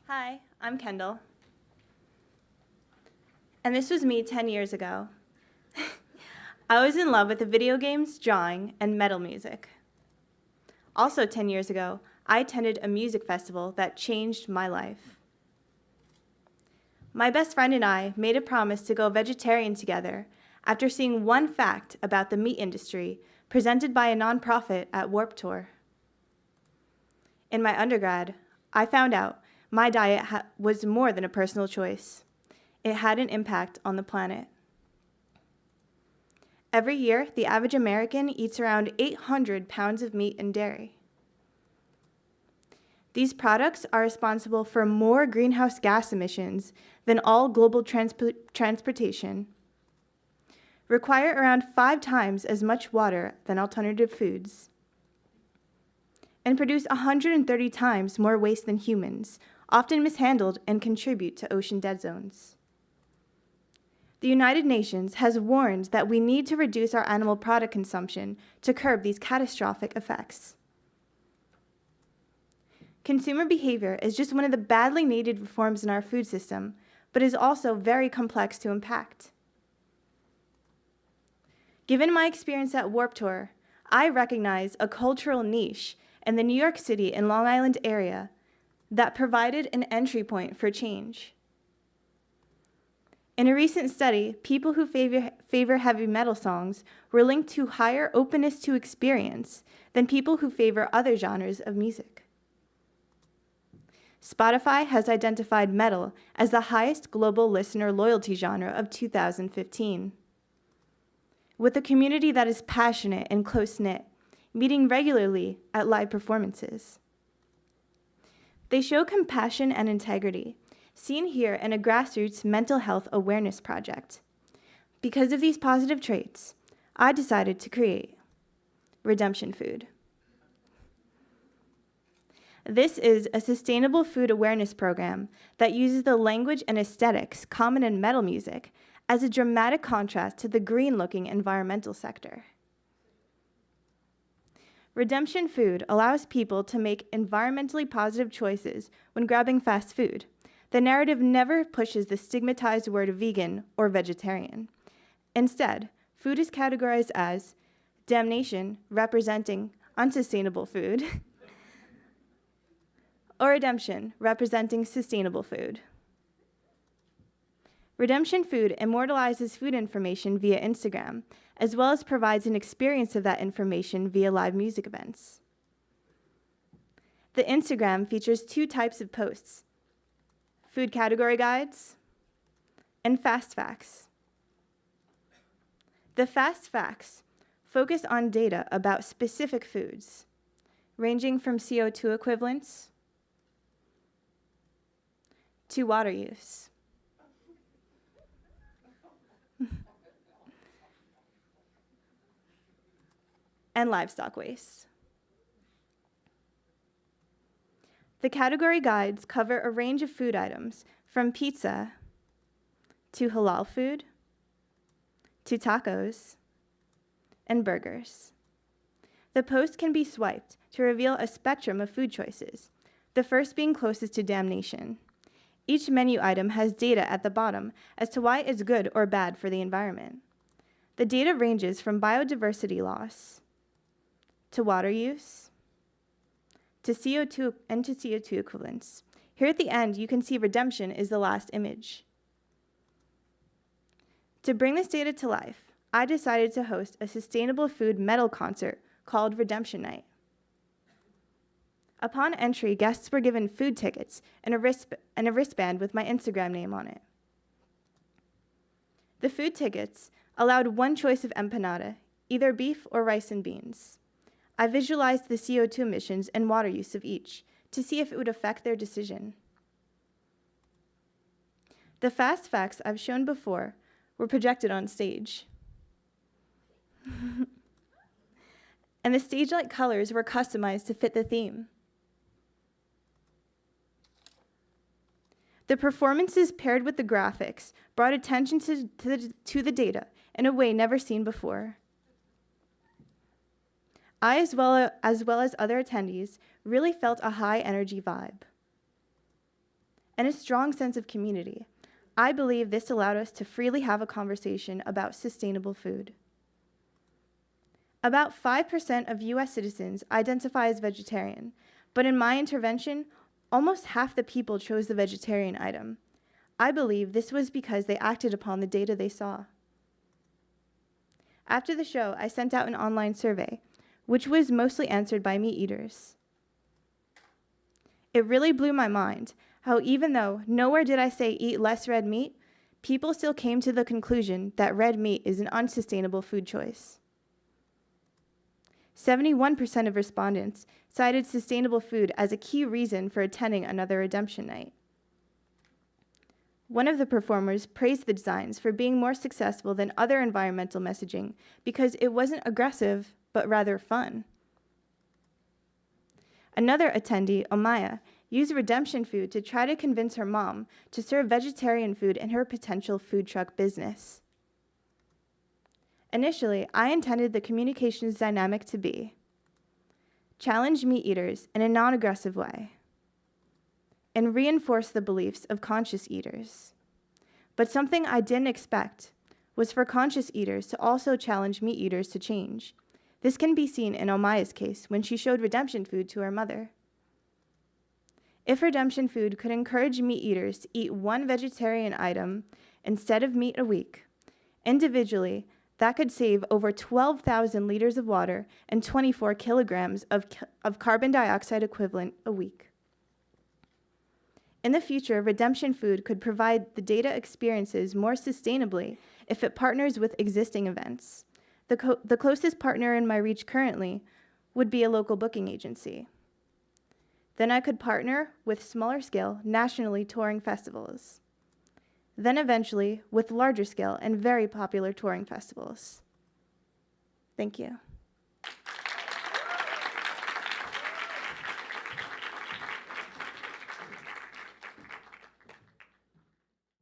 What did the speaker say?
Hi, I'm Kendall. And this was me 10 years ago. I was in love with the video games, drawing, and metal music. Also 10 years ago, I attended a music festival that changed my life. My best friend and I made a promise to go vegetarian together after seeing one fact about the meat industry presented by a nonprofit at Warped Tour. In my undergrad, I found out my diet was more than a personal choice. It had an impact on the planet. Every year, the average American eats around 800 pounds of meat and dairy. These products are responsible for more greenhouse gas emissions than all global transportation, require around 5 times as much water than alternative foods, and produce 130 times more waste than humans, often mishandled and contribute to ocean dead zones. The United Nations has warned that we need to reduce our animal product consumption to curb these catastrophic effects. Consumer behavior is just one of the badly needed reforms in our food system, but is also very complex to impact. Given my experience at Warped Tour, I recognize a cultural niche in the New York City and Long Island area that provided an entry point for change. In a recent study, people who favor heavy metal songs were linked to higher openness to experience than people who favor other genres of music. Spotify has identified metal as the highest global listener loyalty genre of 2015. With a community that is passionate and close-knit, meeting regularly at live performances. They show compassion and integrity, seen here in a grassroots mental health awareness project. Because of these positive traits, I decided to create Redemption Food. This is a sustainable food awareness program that uses the language and aesthetics common in metal music as a dramatic contrast to the green-looking environmental sector. Redemption Food allows people to make environmentally positive choices when grabbing fast food. The narrative never pushes the stigmatized word vegan or vegetarian. Instead, food is categorized as damnation, representing unsustainable food, or redemption, representing sustainable food. Redemption Food immortalizes food information via Instagram, as well as provides an experience of that information via live music events. The Instagram features 2 types of posts: food category guides and fast facts. The fast facts focus on data about specific foods, ranging from CO2 equivalents to water use. And livestock waste. The category guides cover a range of food items, from pizza to halal food to tacos and burgers. The post can be swiped to reveal a spectrum of food choices, the first being closest to damnation. Each menu item has data at the bottom as to why it's good or bad for the environment. The data ranges from biodiversity loss to water use, to CO2 equivalents. Here at the end, you can see redemption is the last image. To bring this data to life, I decided to host a sustainable food metal concert called Redemption Night. Upon entry, guests were given food tickets and a wristband with my Instagram name on it. The food tickets allowed one choice of empanada, either beef or rice and beans. I visualized the CO2 emissions and water use of each to see if it would affect their decision. The fast facts I've shown before were projected on stage. And the stage-like colors were customized to fit the theme. The performances paired with the graphics brought attention to the data in a way never seen before. I, as well as other attendees, really felt a high energy vibe. and a strong sense of community. I believe this allowed us to freely have a conversation about sustainable food. About 5% of US citizens identify as vegetarian, but in my intervention, almost half the people chose the vegetarian item. I believe this was because they acted upon the data they saw. After the show, I sent out an online survey, which was mostly answered by meat eaters. It really blew my mind how even though nowhere did I say eat less red meat, people still came to the conclusion that red meat is an unsustainable food choice. 71% of respondents cited sustainable food as a key reason for attending another redemption night. One of the performers praised the designs for being more successful than other environmental messaging because it wasn't aggressive, but rather fun. Another attendee, Omaya, used redemption food to try to convince her mom to serve vegetarian food in her potential food truck business. Initially, I intended the communications dynamic to be challenge meat eaters in a non-aggressive way and reinforce the beliefs of conscious eaters. But something I didn't expect was for conscious eaters to also challenge meat eaters to change. This can be seen in Omaya's case when she showed redemption food to her mother. If redemption food could encourage meat eaters to eat one vegetarian item instead of meat a week, individually, that could save over 12,000 liters of water and 24 kilograms of carbon dioxide equivalent a week. In the future, redemption food could provide the data experiences more sustainably if it partners with existing events. The closest partner in my reach currently would be a local booking agency. Then I could partner with smaller scale, nationally touring festivals. Then eventually with larger scale and very popular touring festivals. Thank you.